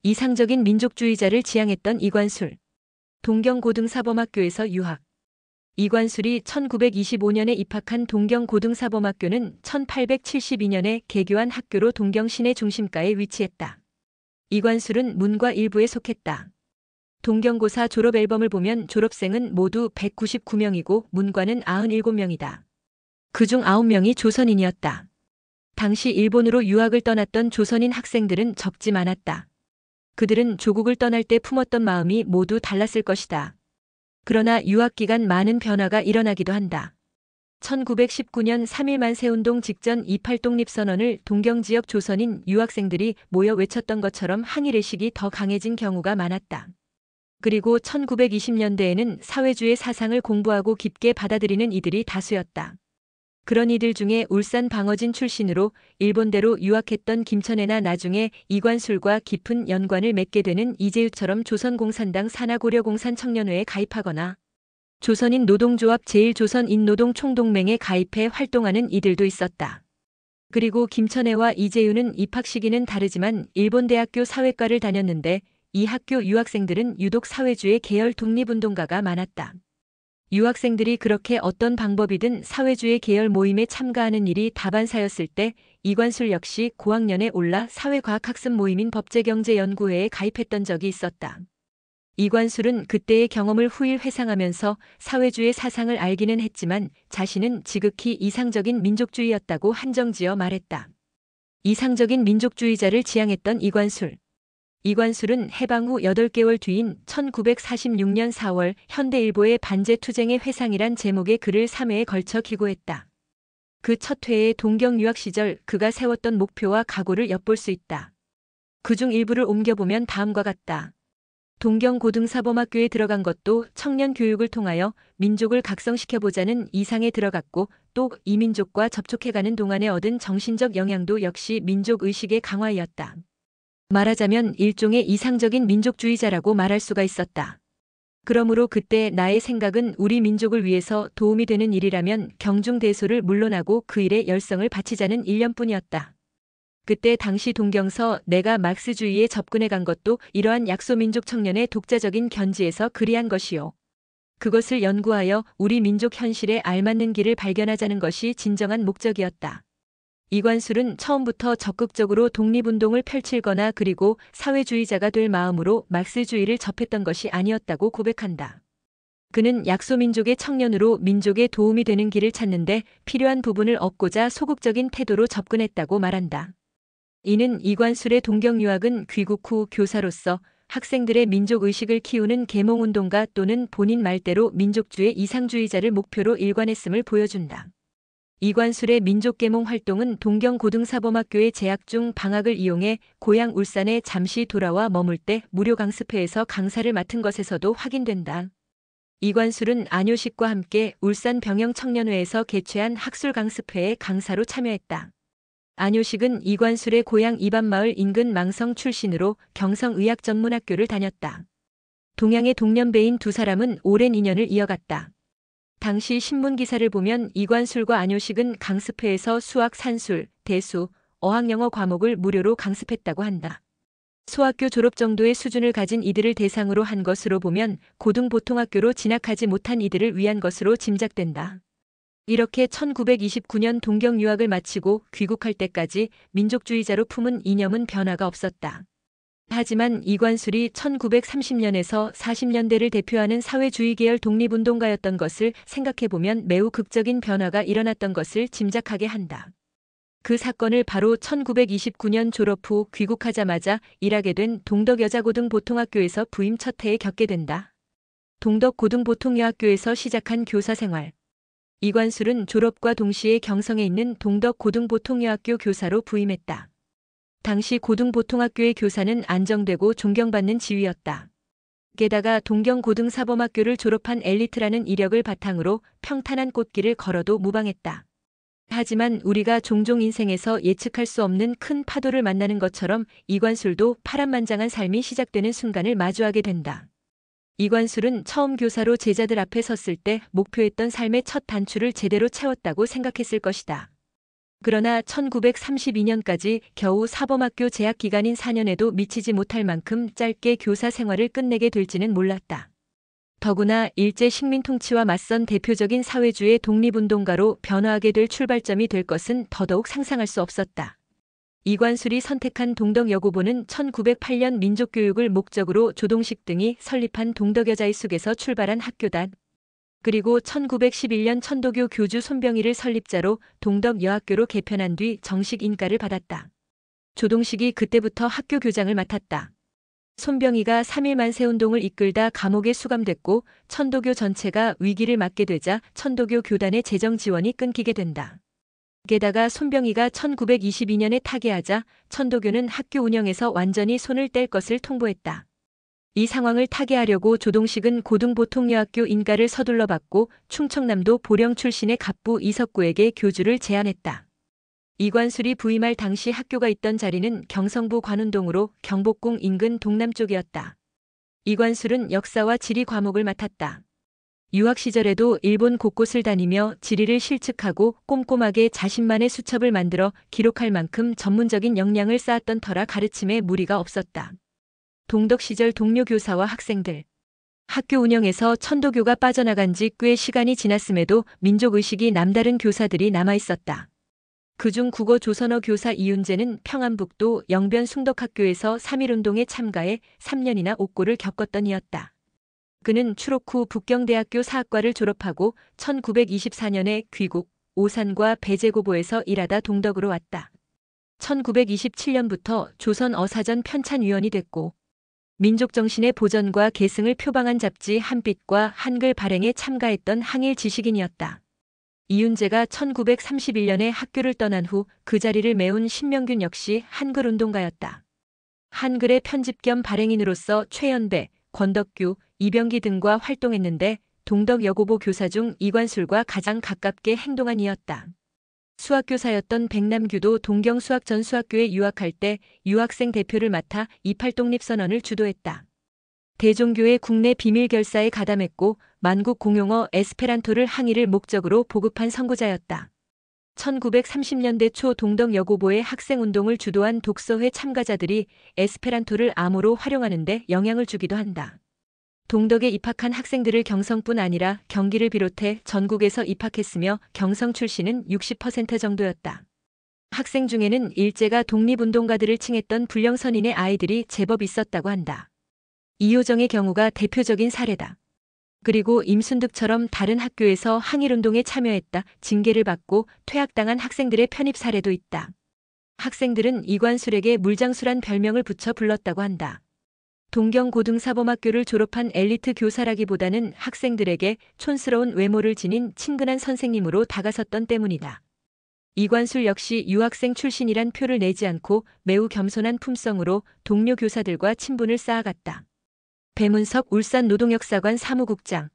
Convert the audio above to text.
이상적인 민족주의자를 지향했던 이관술. 동경고등사범학교에서 유학. 이관술이 1925년에 입학한 동경고등사범학교는 1872년에 개교한 학교로 동경 시내 중심가에 위치했다. 이관술은 문과 일부에 속했다. 동경고사 졸업 앨범을 보면 졸업생은 모두 199명이고 문과는 97명이다. 그중 9명이 조선인이었다. 당시 일본으로 유학을 떠났던 조선인 학생들은 적지 않았다. 그들은 조국을 떠날 때 품었던 마음이 모두 달랐을 것이다. 그러나 유학 기간 많은 변화가 일어나기도 한다. 1919년 3.1 만세운동 직전 28 독립선언을 동경 지역 조선인 유학생들이 모여 외쳤던 것처럼 항일의식이 더 강해진 경우가 많았다. 그리고 1920년대에는 사회주의 사상을 공부하고 깊게 받아들이는 이들이 다수였다. 그런 이들 중에 울산 방어진 출신으로 일본대로 유학했던 김천애나 나중에 이관술과 깊은 연관을 맺게 되는 이재유처럼 조선공산당 산하고려공산 청년회에 가입하거나 조선인 노동조합 제1조선인노동총동맹에 가입해 활동하는 이들도 있었다. 그리고 김천애와 이재유는 입학 시기는 다르지만 일본대학교 사회과를 다녔는데 이 학교 유학생들은 유독 사회주의 계열 독립운동가가 많았다. 유학생들이 그렇게 어떤 방법이든 사회주의 계열 모임에 참가하는 일이 다반사였을 때 이관술 역시 고학년에 올라 사회과학학습 모임인 법제경제연구회에 가입했던 적이 있었다. 이관술은 그때의 경험을 후일 회상하면서 사회주의 사상을 알기는 했지만 자신은 지극히 이상적인 민족주의였다고 한정지어 말했다. 이상적인 민족주의자를 지향했던 이관술. 이관술은 해방 후 8개월 뒤인 1946년 4월 현대일보의 반제투쟁의 회상이란 제목의 글을 3회에 걸쳐 기고했다. 그 첫 회에 동경 유학 시절 그가 세웠던 목표와 각오를 엿볼 수 있다. 그중 일부를 옮겨보면 다음과 같다. 동경고등사범학교에 들어간 것도 청년 교육을 통하여 민족을 각성시켜보자는 이상에 들어갔고 또 이민족과 접촉해가는 동안에 얻은 정신적 영향도 역시 민족의식의 강화이었다. 말하자면 일종의 이상적인 민족주의자라고 말할 수가 있었다. 그러므로 그때 나의 생각은 우리 민족을 위해서 도움이 되는 일이라면 경중대소를 물러나고 그 일에 열성을 바치자는 일념뿐이었다. 그때 당시 동경서 내가 막스주의에 접근해 간 것도 이러한 약소민족 청년의 독자적인 견지에서 그리한 것이요. 그것을 연구하여 우리 민족 현실에 알맞는 길을 발견하자는 것이 진정한 목적이었다. 이관술은 처음부터 적극적으로 독립운동을 펼칠거나 그리고 사회주의자가 될 마음으로 막스주의를 접했던 것이 아니었다고 고백한다. 그는 약소민족의 청년으로 민족에 도움이 되는 길을 찾는데 필요한 부분을 얻고자 소극적인 태도로 접근했다고 말한다. 이는 이관술의 동경유학은 귀국 후 교사로서 학생들의 민족의식을 키우는 계몽운동가 또는 본인 말대로 민족주의 이상주의자를 목표로 일관했음을 보여준다. 이관술의 민족계몽 활동은 동경고등사범학교에 재학 중 방학을 이용해 고향 울산에 잠시 돌아와 머물 때 무료 강습회에서 강사를 맡은 것에서도 확인된다. 이관술은 안효식과 함께 울산 병영청년회에서 개최한 학술 강습회에 강사로 참여했다. 안효식은 이관술의 고향 이반마을 인근 망성 출신으로 경성의학전문학교를 다녔다. 동양의 동년배인 두 사람은 오랜 인연을 이어갔다. 당시 신문기사를 보면 이관술과 안효식은 강습회에서 수학, 산술, 대수, 어학영어 과목을 무료로 강습했다고 한다. 소학교 졸업 정도의 수준을 가진 이들을 대상으로 한 것으로 보면 고등보통학교로 진학하지 못한 이들을 위한 것으로 짐작된다. 이렇게 1929년 동경 유학을 마치고 귀국할 때까지 민족주의자로 품은 이념은 변화가 없었다. 하지만 이관술이 1930년에서 40년대를 대표하는 사회주의 계열 독립운동가였던 것을 생각해보면 매우 극적인 변화가 일어났던 것을 짐작하게 한다. 그 사건을 바로 1929년 졸업 후 귀국하자마자 일하게 된 동덕여자고등보통학교에서 부임 첫 해에 겪게 된다. 동덕고등보통여학교에서 시작한 교사 생활. 이관술은 졸업과 동시에 경성에 있는 동덕고등보통여학교 교사로 부임했다. 당시 고등보통학교의 교사는 안정되고 존경받는 지위였다. 게다가 동경고등사범학교를 졸업한 엘리트라는 이력을 바탕으로 평탄한 꽃길을 걸어도 무방했다. 하지만 우리가 종종 인생에서 예측할 수 없는 큰 파도를 만나는 것처럼 이관술도 파란만장한 삶이 시작되는 순간을 마주하게 된다. 이관술은 처음 교사로 제자들 앞에 섰을 때 목표했던 삶의 첫 단추를 제대로 채웠다고 생각했을 것이다. 그러나 1932년까지 겨우 사범학교 재학 기간인 4년에도 미치지 못할 만큼 짧게 교사 생활을 끝내게 될지는 몰랐다. 더구나 일제 식민 통치와 맞선 대표적인 사회주의 독립운동가로 변화하게 될 출발점이 될 것은 더더욱 상상할 수 없었다. 이관술이 선택한 동덕여고보는 1908년 민족교육을 목적으로 조동식 등이 설립한 동덕여자의 숲에서 출발한 학교다. 그리고 1911년 천도교 교주 손병희를 설립자로 동덕여학교로 개편한 뒤 정식 인가를 받았다. 조동식이 그때부터 학교 교장을 맡았다. 손병희가 3.1 만세운동을 이끌다 감옥에 수감됐고 천도교 전체가 위기를 맞게 되자 천도교 교단의 재정 지원이 끊기게 된다. 게다가 손병희가 1922년에 타계하자 천도교는 학교 운영에서 완전히 손을 뗄 것을 통보했다. 이 상황을 타개하려고 조동식은 고등보통여학교 인가를 서둘러 받고 충청남도 보령 출신의 갑부 이석구에게 교주를 제안했다. 이관술이 부임할 당시 학교가 있던 자리는 경성부 관운동으로 경복궁 인근 동남쪽이었다. 이관술은 역사와 지리 과목을 맡았다. 유학 시절에도 일본 곳곳을 다니며 지리를 실측하고 꼼꼼하게 자신만의 수첩을 만들어 기록할 만큼 전문적인 역량을 쌓았던 터라 가르침에 무리가 없었다. 동덕 시절 동료 교사와 학생들. 학교 운영에서 천도교가 빠져나간 지 꽤 시간이 지났음에도 민족의식이 남다른 교사들이 남아있었다. 그중 국어 조선어 교사 이윤재는 평안북도 영변 숭덕학교에서 3.1운동에 참가해 3년이나 옥고를 겪었던 이였다. 그는 출옥 후 북경대학교 사학과를 졸업하고 1924년에 귀국, 오산과 배제고보에서 일하다 동덕으로 왔다. 1927년부터 조선 어사전 편찬위원이 됐고 민족정신의 보전과 계승을 표방한 잡지 한빛과 한글 발행에 참가했던 항일 지식인이었다. 이윤재가 1931년에 학교를 떠난 후 그 자리를 메운 신명균 역시 한글운동가였다. 한글의 편집 겸 발행인으로서 최연배, 권덕규, 이병기 등과 활동했는데 동덕여고보 교사 중 이관술과 가장 가깝게 행동한 이였다. 수학교사였던 백남규도 동경수학전수학교에 유학할 때 유학생 대표를 맡아 28독립선언을 주도했다. 대종교의 국내 비밀결사에 가담했고 만국 공용어 에스페란토를 항일을 목적으로 보급한 선구자였다. 1930년대 초 동덕여고보의 학생운동을 주도한 독서회 참가자들이 에스페란토를 암호로 활용하는 데 영향을 주기도 한다. 동덕에 입학한 학생들을 경성뿐 아니라 경기를 비롯해 전국에서 입학했으며 경성 출신은 60% 정도였다. 학생 중에는 일제가 독립운동가들을 칭했던 불령선인의 아이들이 제법 있었다고 한다. 이효정의 경우가 대표적인 사례다. 그리고 임순득처럼 다른 학교에서 항일운동에 참여했다 징계를 받고 퇴학당한 학생들의 편입 사례도 있다. 학생들은 이관술에게 물장수란 별명을 붙여 불렀다고 한다. 동경고등사범학교를 졸업한 엘리트 교사라기보다는 학생들에게 촌스러운 외모를 지닌 친근한 선생님으로 다가섰던 때문이다. 이관술 역시 유학생 출신이란 표를 내지 않고 매우 겸손한 품성으로 동료 교사들과 친분을 쌓아갔다. 배문석 울산노동역사관 사무국장